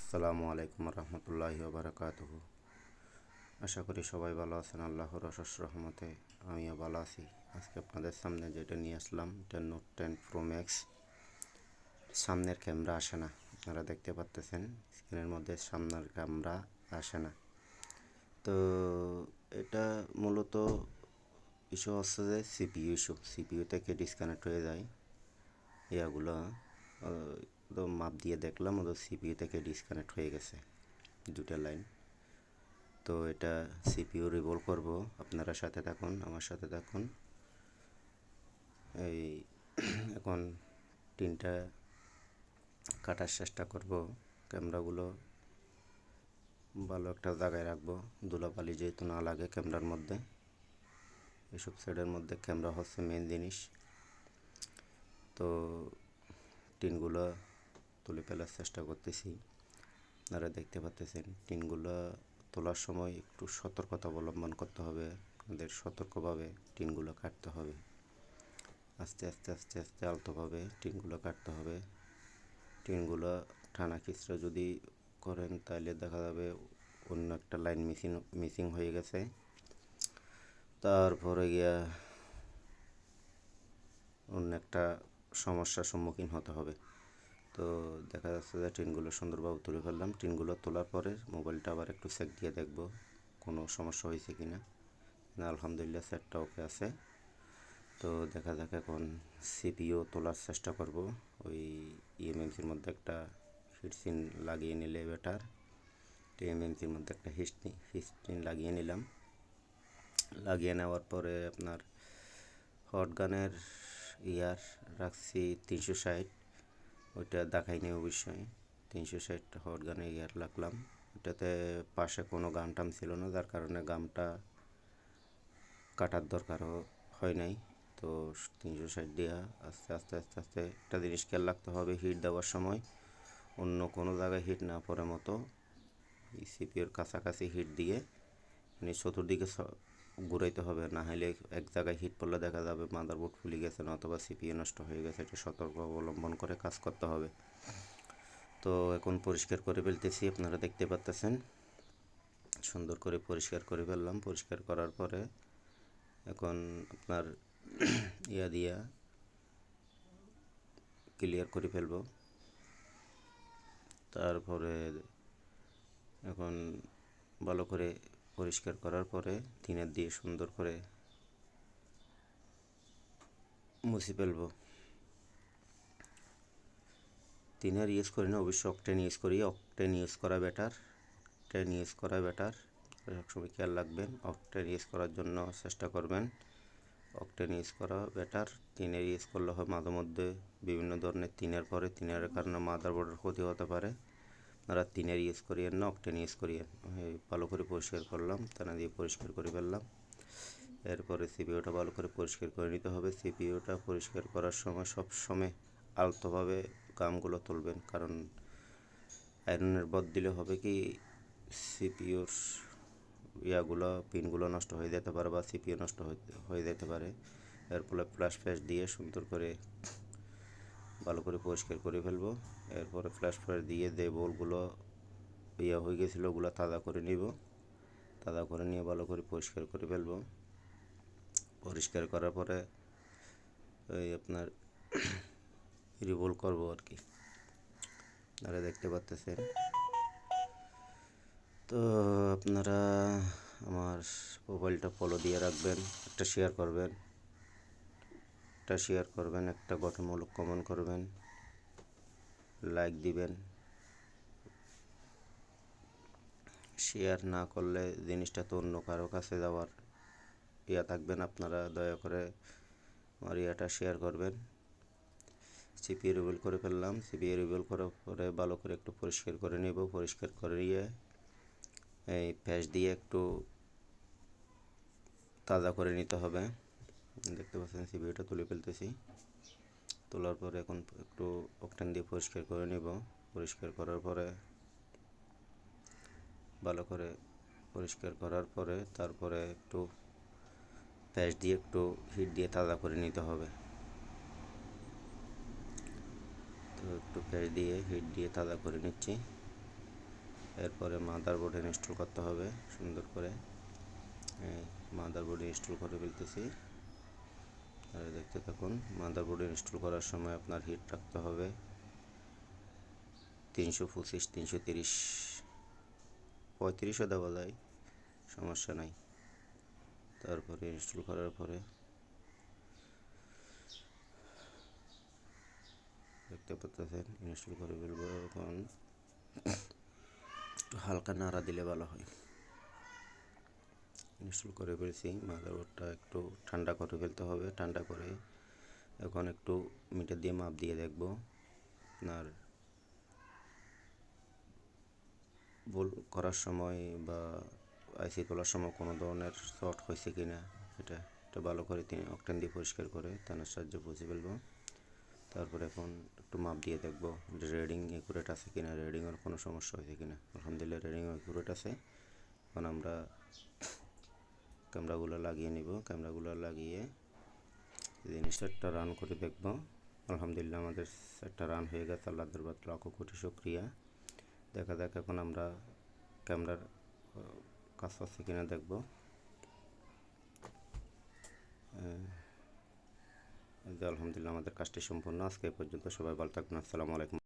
আসসালামু আলাইকুম রহমতুল্লাহি ওবরাকাতুহু। আশা করি সবাই ভালো আছেন আল্লাহর অশেষ রহমতে। আমিও ভালো আছি। আজকে আপনাদের সামনে যেটা নিয়ে আসলাম এটা নোট 10 প্রো ম্যাক্স। সামনের ক্যামেরা আসে না, আপনারা দেখতে পাচ্তেছেন স্ক্রিনের মধ্যে সামনের ক্যামেরা আসে না। তো এটা মূলত ইস্যু হচ্ছে যে সিপিইউ থেকে ডিসকানেক্ট হয়ে যায় ইয়াগুলো। তো মাপ দিয়ে দেখলাম ওদের সিপিইউ থেকে ডিসকানেক্ট হয়ে গেছে দুটা লাইন। তো এটা সিপিইউ রিভলভ করব, আপনারা সাথে থাকুন, আমার সাথে থাকুন। এই এখন টিনটা কাটার চেষ্টা করব। ক্যামেরাগুলো ভালো একটা জায়গায় রাখবো, ধুলাবালি যেহেতু না লাগে ক্যামেরার মধ্যে। এসব সাইডের মধ্যে ক্যামেরা হচ্ছে মেন জিনিস। তো টিনগুলো তুলে ফেলার চেষ্টা করতেছি। আপনারা দেখতে পাচ্ছেন টিনগুলো তোলার সময় একটু সতর্কতা অবলম্বন করতে হবে। আপনাদের সতর্কভাবে টিনগুলো কাটতে হবে। আস্তে আস্তে আস্তে আস্তে আলতোভাবে টিনগুলো কাটতে হবে। টিনগুলো টানা খিচড়া যদি করেন তাহলে দেখা যাবে অন্য একটা লাইন মিসিং হয়ে গেছে। তারপরে গিয়া অন্য একটা সমস্যার সম্মুখীন হতে হবে। তো দেখা যাচ্ছে যে টিনগুলো সুন্দরভাবে তুলে ফেললাম। টিনগুলো তোলার পরে মোবাইলটা আবার একটু চেক দিয়ে দেখব কোনো সমস্যা হয়েছে কি না। আলহামদুলিল্লাহ সেটটা ওকে আছে। তো দেখা যাক এখন সিপিইউ তোলার চেষ্টা করব। ওই ইএমএমসির মধ্যে একটা হিটসিন লাগিয়ে নিলে বেটার। টিএমএমসির মধ্যে একটা হিটসিন লাগিয়ে নিলাম। লাগিয়ে নেওয়ার পরে আপনার হট গানের ইয়ার রাখছি 360, ওইটা দেখাইনি অবশ্যই। 360 হট গানের ইয়ার লাগলাম। ওটাতে পাশে কোনো গাম টাম ছিল না, যার কারণে গামটা কাটার দরকারও হয় নাই। তো 360 দেওয়া আস্তে আস্তে আস্তে আস্তে একটা জিনিস খেয়াল রাখতে হবে, হিট দেওয়ার সময় অন্য কোনো জায়গায় হিট না পড়ে মতো সিপিইউর কাছাকাছি হিট দিয়ে মানে চতুর্দিকে ঘুরাইতে হবে। না হলে এক জায়গায় হিট পড়লে দেখা যাবে মাদারবোর্ড ফুলে গেছে না অথবা সিপিইউ নষ্ট হয়ে গেছে। এটা সতর্ক অবলম্বন করে কাজ করতে হবে। তো এখন পরিষ্কার করে ফেলতেছি, আপনারা দেখতে পাচ্ছেন সুন্দর করে পরিষ্কার করে ফেললাম। পরিষ্কার করার পরে এখন আপনার ইয়া দিয়া ক্লিয়ার করে ফেলবো। তারপরে এখন ভালো করে পরিষ্কার করার পরে থিনার দিয়ে সুন্দর করে মুছে ফেলবো। থিনার ইউজ করি না, অবশ্যই অকটেন ইউজ করি। অকটেন ইউজ করা বেটার, অকটেন ইউজ করা বেটার। সবসময় খেয়াল রাখবেন, অকটেন ইউজ করার জন্য চেষ্টা করবেন। অকটেন ইউজ করা বেটার। টিনের ইউজ করলে হয় মাঝে মধ্যে বিভিন্ন ধরনের টিনের পরে টিনের কারণে মাদারবোর্ডের ক্ষতি হতে পারে। আপনারা টিনের ইউজ করিয়েন না, অকটেন ইউজ করিয়েন। ভালো করে পরিষ্কার করলাম, টানা দিয়ে পরিষ্কার করে ফেললাম। এরপরে সিপিইউটা ভালো করে পরিষ্কার করে নিতে হবে। সিপিইউটা পরিষ্কার করার সময় সব সময় আলতোভাবে গামগুলো তুলবেন, কারণ আয়রনের বদ দিলে হবে কি সিপিইউর ইয়াগুলো পিনগুলো নষ্ট হয়ে যেতে পারে বা সিপিইউ নষ্ট হয়ে যেতে পারে। এর ফলে ফ্ল্যাশ ফ্ল্যাশ দিয়ে সুন্দর করে ভালো করে পরিষ্কার করে ফেলবো। এরপরে ফ্ল্যাশ ফ্ল্যাশ দিয়ে যে বোলগুলো ইয়া হয়ে গেছিলো ওগুলো তাজা করে নিব। তাজা করে নিয়ে ভালো করে পরিষ্কার করে ফেলবো। পরিষ্কার করার পরে ওই আপনার রিভলভ করবো আর কি, আপনারা দেখতে পাচ্ছেন। তো আপনারা আমার মোবাইলটা ফলো দিয়ে রাখবেন, একটা শেয়ার করবেন, একটা গঠনমূলক কমেন্ট করবেন, লাইক দিবেন। শেয়ার না করলে জিনিসটা তো অন্য কারো কাছে যাওয়ার ইয়া থাকবেন। আপনারা দয়া করে আমার ইয়াটা শেয়ার করবেন। সিপিইউ রিভলভ করে ফেললাম। সিপিইউ রিভলভ করার পরে ভালো করে একটু পরিষ্কার করে নেব। পরিষ্কার করে নিয়ে এই প্যাচ দিয়ে একটু তাজা করে নিতে হবে। দেখতে পাচ্ছেন সিপিইউটা তুলে ফেলতেছি। তোলার পরে এখন একটু অকটেন দিয়ে পরিষ্কার করে নেব। পরিষ্কার করার পরে ভালো করে পরিষ্কার করার পরে তারপরে একটু প্যাচ দিয়ে একটু হিট দিয়ে তাজা করে নিতে হবে। তো একটু প্যাচ দিয়ে হিট দিয়ে তাজা করে নিচ্ছি। এরপরে মাদারবোর্ড ইনস্টল করতে হবে সুন্দর করে। মাদারবোর্ড ইনস্টল করে ফেলতেছি, আর দেখতে থাকুন। মাদারবোর্ড ইনস্টল করার সময় আপনার হিট রাখতে হবে 325, 330, 35ও দেওয়া যায়, সমস্যা নাই। তারপরে ইনস্টল করার পরে দেখতে পাচ্ছেন ইনস্টল করে ফেলবো। এখন একটু হালকা নাড়া দিলে ভালো হয়। ইনস্টল করে ফেলছি, মাদারবোর্ডটা একটু ঠান্ডা করে ফেলতে হবে। ঠান্ডা করে এখন একটু মিটার দিয়ে মাপ দিয়ে দেখব আপনার ভুল করার সময় বা আইসি তোলার সময় কোনো ধরনের শর্ট হয়েছে কিনা এটা ভালো করে অকটেন দিয়ে পরিষ্কার করে টানার সাহায্যে বুঝে ফেলবো। তারপরে এখন একটু মাপ দিয়ে দেখবো রিডিং একুরেট আছে কিনা, রিডিংয়ের কোনো সমস্যা হয়েছে কিনা। আলহামদুলিল্লাহ রিডিং একুরেট আছে। এখন আমরা ক্যামেরাগুলো লাগিয়ে নিব। ক্যামেরাগুলো লাগিয়ে সেটটা রান করে দেখব। আলহামদুলিল্লাহ আমাদের সেটটা রান হয়ে গেছে। আল্লাহ দরবার লাখো কোটি শুকরিয়া। দেখা যাক এখন আমরা ক্যামেরার কাজ হচ্ছে কিনা দেখব। আলহামদুলিল্লাহ আমাদের কাজটি সম্পূর্ণ। আজকে এই পর্যন্ত, সবাই ভালো থাকবেন। আসসালামু আলাইকুম।